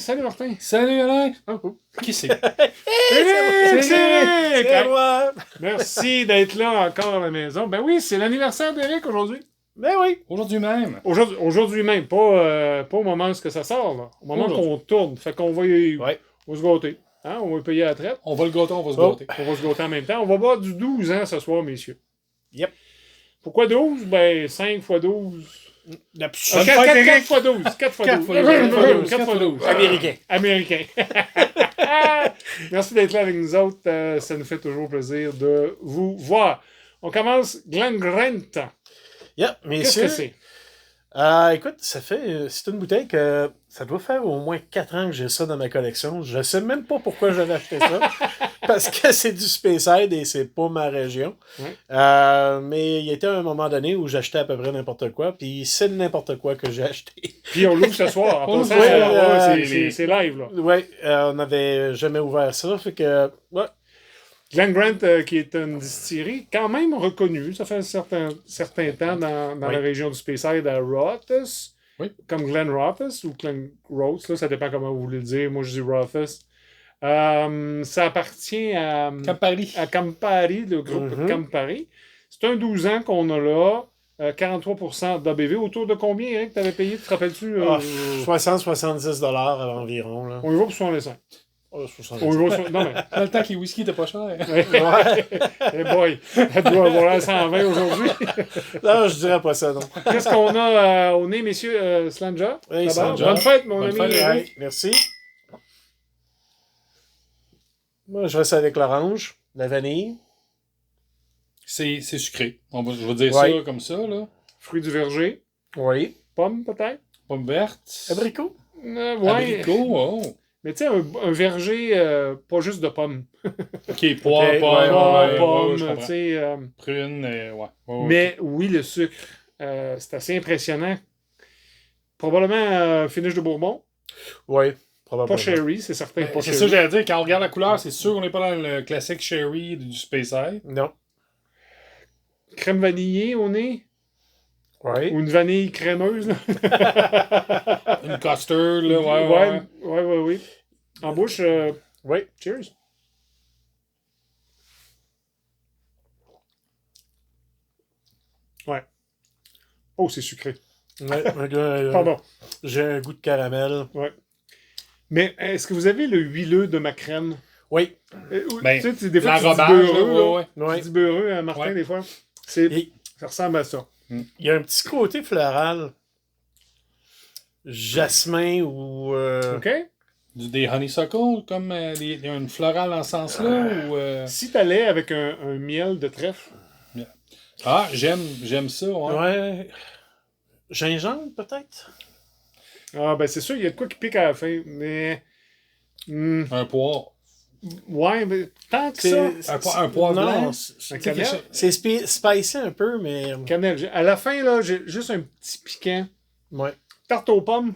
Salut Martin. Salut Alain! Oh. Qui c'est? C'est moi! Merci d'être là encore à la maison. Ben oui, c'est l'anniversaire d'Éric aujourd'hui. Ben oui! Aujourd'hui même. Aujourd'hui même, pas au moment où ça sort, là. Au moment qu'on tourne. Fait qu'on va on va se gâter. Hein? On va payer à la traite. On va le gâter, on va se gâter. On va se gâter en même temps. On va boire du 12 ans ce soir, messieurs. Yep. Pourquoi 12? Ben 5 x 12. 4 x 12. 4 x 12. 4 x 12. Américain. Merci d'être là avec nous autres. Ça nous fait toujours plaisir de vous voir. On commence Glen Grant. Yep, Qu'est-ce que c'est? Écoute, c'est une bouteille que ça doit faire au moins 4 ans que j'ai ça dans ma collection. Je sais même pas pourquoi j'avais acheté ça. Parce que c'est du Speyside et c'est pas ma région. Ouais. Mais il y a été un moment donné où j'achetais à peu près n'importe quoi. Puis c'est n'importe quoi que j'ai acheté. Puis on l'ouvre ce soir. C'est live, là. Oui, on n'avait jamais ouvert ça. Fait que, ouais. Glen Grant, qui est une distillerie quand même reconnue. Ça fait un certain temps dans la région du Speyside à Rothes. Oui. Comme Glen Rothes ou Glen Rothes. Là, ça dépend comment vous voulez le dire. Moi, je dis Rothes. Ça appartient à Campari, le groupe Campari. C'est un 12 ans qu'on a là. 43% d'ABV. Autour de combien, Eric, tu avais payé? Tu te rappelles-tu? 60-70$ environ. Là. On y va pour 65. Oh, Non, mais... Dans le temps que les whisky étaient pas chers. Hey boy, elle doit avoir à 120 aujourd'hui. Non, je dirais pas ça, non. Qu'est-ce qu'on a au nez, messieurs? Slanja? Oui, Slanja. Bonne fête, mon Bonne ami. fête, Ouais, merci. Moi, je reste avec l'orange, la vanille. C'est sucré. Je vais dire Ouais. ça comme ça, là. Fruits du verger. Oui. Pomme, peut-être? Pomme verte. Abricot. Ouais. Abricot, oh. Mais tu sais, un verger, pas juste de pommes. Ok, poire, Ok, poire, ouais, Pommes, je tu comprends. sais. Prune, ouais. Mais oui, le sucre, c'est assez impressionnant. Probablement finish de Bourbon. Oui, probablement. Pas sherry, c'est certain. Pas C'est sherry. ça que j'allais dire. Quand on regarde la couleur, c'est sûr qu'on n'est pas dans le classique sherry du Speyside. Non. Crème vanillée au nez. Oui. Ou une vanille crémeuse. Là. Une custard, là, Oui. En bouche, Oui. cheers. Ouais. Oh, c'est sucré. Ouais, Pardon. J'ai un goût de caramel. Ouais. Mais est-ce que vous avez le huileux de ma crème? Oui. Ben, tu sais, des fois, tu dis l'enrobage, beurreux. ouais. Là. Ouais. Tu dis beurreux, Martin, Ouais. des fois. Et Ça ressemble à ça. il y a un petit côté floral. Jasmin ou... OK? Des honeysuckles, comme une florale dans ce sens-là, ou... Si t'allais avec un miel de trèfle, Ah, j'aime ça, ouais. Ouais. Gingembre, peut-être? c'est sûr, il y a de quoi qui pique à la fin, mais... Un poire. ouais, mais tant que ça... Un poire non, blanc. Un cannelle. c'est spicy un peu, mais... Cannelle. À la fin, là, j'ai juste un petit piquant. Ouais. Tarte aux pommes.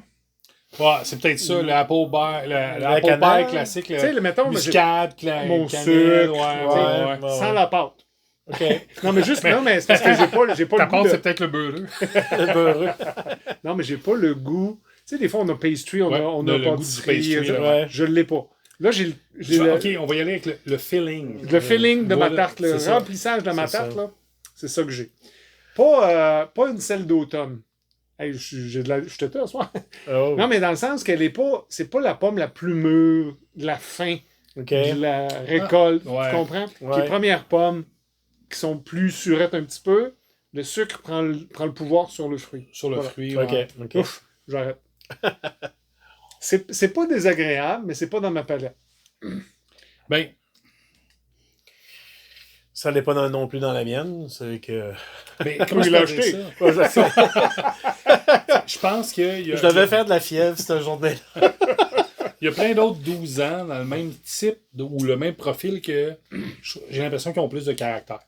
Ouais, c'est peut-être ça, le apple bear, le apple cannelle. bear classique, Tu sais, mettons, muscade, mon cannelle, sucre, ouais. sans la pâte. OK. Non, mais juste, non, mais c'est parce que j'ai pas Ta le goût pâte, de... c'est peut-être le beurreux. Beurreux. Non, mais j'ai pas le goût... Tu sais, des fois, on a pastry, on Ouais, a le goût du pâtisserie. pastry, ouais. Je l'ai pas. Là, j'ai le... Ok, on va y aller avec le filling. Le feeling de ma Voilà, tarte, le c'est ça. remplissage de ma C'est tarte, ça. là, c'est ça que j'ai. Pas une selle d'automne. Hey, je te tais, ce soir. Oh. Non, mais dans le sens qu'elle est pas... C'est pas la pomme la plus mûre de la fin OK. de la récolte. ouais. Tu comprends? Ouais. Les premières pommes qui sont plus surettes un petit peu, le sucre prend le pouvoir sur le fruit. Sur le Voilà. fruit, OK. ouais. OK. Ouf, j'arrête. C'est pas désagréable, mais c'est pas dans ma palette. Ben, Ça n'est pas non plus dans la mienne. C'est que... mais comment Oui, je il l'a peux dire acheté. ça? Je pense qu'il y a... Je devais faire de la fièvre cette journée-là. Il y a plein d'autres 12 ans dans le même type ou le même profil que j'ai l'impression qu'ils ont plus de caractère.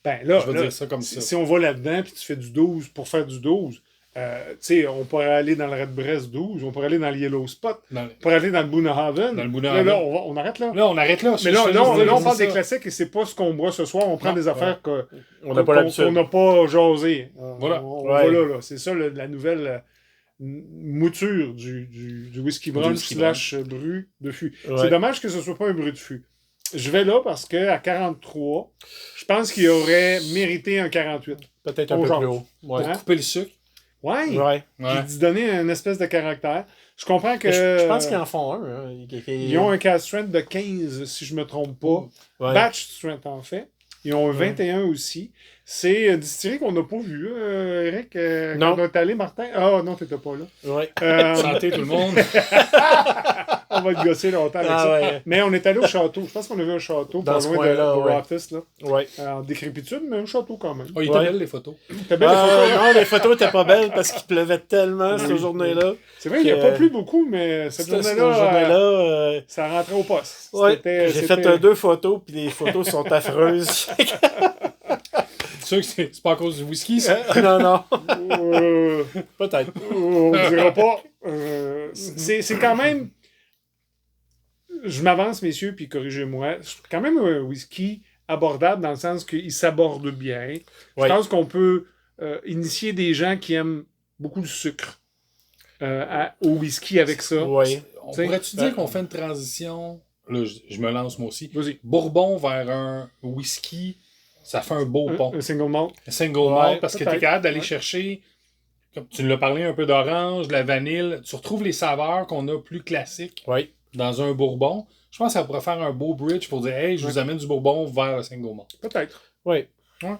Ben là, Je vais dire ça comme ça. Si on va là-dedans puis tu fais du 12 pour faire du 12, tu sais, on pourrait aller dans le Redbreast 12, on pourrait aller dans le Yellow Spot, on pourrait aller dans le Boonahaven. Dans le Boonahaven. Là, on arrête là. Là, on arrête là. Mais là, Je fais là, juste on dire parle ça. des classiques et c'est pas ce qu'on boit ce soir. On prend Non, des affaires On n'a pas l'habitude. qu'on n'a pas jasé. Voilà. On Ouais. va là. C'est ça la nouvelle mouture du whisky brunch / brut de fût. Ouais. C'est dommage que ce soit pas un brut de fût. Je vais là parce qu'à 43, je pense qu'il aurait mérité un 48. Peut-être un peu plus haut. Ouais. Pour couper le sucre. Ouais. Ouais. Puis d'y donner une espèce de caractère. Je comprends que... Je pense qu'ils en font un. Hein. Ils ont un cask strength de 15, si je me trompe pas. Ouais. Batch strength, en fait. Ils ont un 21 aussi. C'est une distillerie qu'on n'a pas vue, Eric. Non. Quand on est allé, Martin. Ah non, t'étais pas là. Ouais. Santé tout le monde. On va te gosser longtemps avec ça. Ouais. Mais on est allé au château. Je pense qu'on a vu un château Dans pas ce loin de coin-là, Rothus, là. Ouais. En décrépitude, mais un château quand même. Oh, il était belle, les photos. T'as belle les photos, là? Non, les photos étaient pas belles parce qu'il pleuvait tellement cette journée-là. C'est vrai, il n'y a pas plu beaucoup, mais cette journée-là, ça rentrait au poste. Ouais. J'ai fait 2 photos, puis les photos sont affreuses. C'est sûr que c'est pas à cause du whisky, ça? Non. Peut-être. On ne dira pas. C'est quand même... Je m'avance, messieurs, puis corrigez-moi. C'est quand même un whisky abordable dans le sens qu'il s'aborde bien. Je pense qu'on peut initier des gens qui aiment beaucoup le sucre au whisky avec ça. Oui. On pourrait-tu dire qu'on fait une transition? Là, je me lance moi aussi. Vas-y. Bourbon vers un whisky, ça fait un beau pont. Un single malt. Un single malt, parce que tu es peut-être. capable d'aller chercher, comme tu l'as parlé, un peu d'orange, de la vanille. Tu retrouves les saveurs qu'on a plus classiques Oui. dans un bourbon. Je pense que ça pourrait faire un beau bridge pour dire « Hey, je vous amène du bourbon vers le single malt. » Peut-être. Oui. Ouais.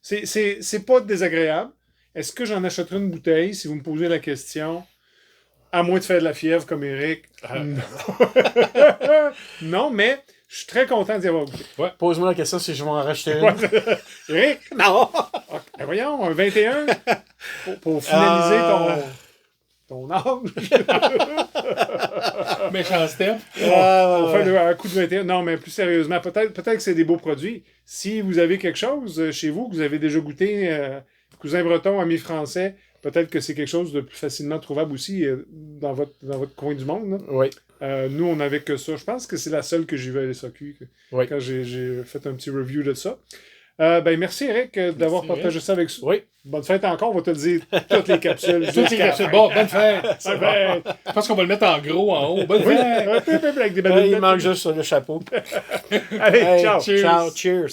C'est pas désagréable. Est-ce que j'en achèterai une bouteille, si vous me posez la question, à moins de faire de la fièvre comme Eric? Non, mais je suis très content d'y avoir goûté. Ouais. Pose-moi la question si je vais en racheter une. Eric? Non! Ben voyons, un 21 pour finaliser ton âge. Méchant step. On fait un coup de 21. Non, mais plus sérieusement, peut-être que c'est des beaux produits. Si vous avez quelque chose chez vous, que vous avez déjà goûté, cousin breton, ami français, peut-être que c'est quelque chose de plus facilement trouvable aussi dans votre coin du monde. Là. Oui. Nous, on n'avait que ça. Je pense que c'est la seule que j'ai vue à l'SAQ quand j'ai fait un petit review de ça. Merci Eric d'avoir partagé ça avec nous. Oui. Bonne fête encore, on va te le dire toutes les capsules. Toutes les capsules. Bon, bonne fête. Je pense qu'on va le mettre en gros en haut. Bonne fête. Avec des Il manque juste le chapeau. Allez, ciao. Ciao, cheers.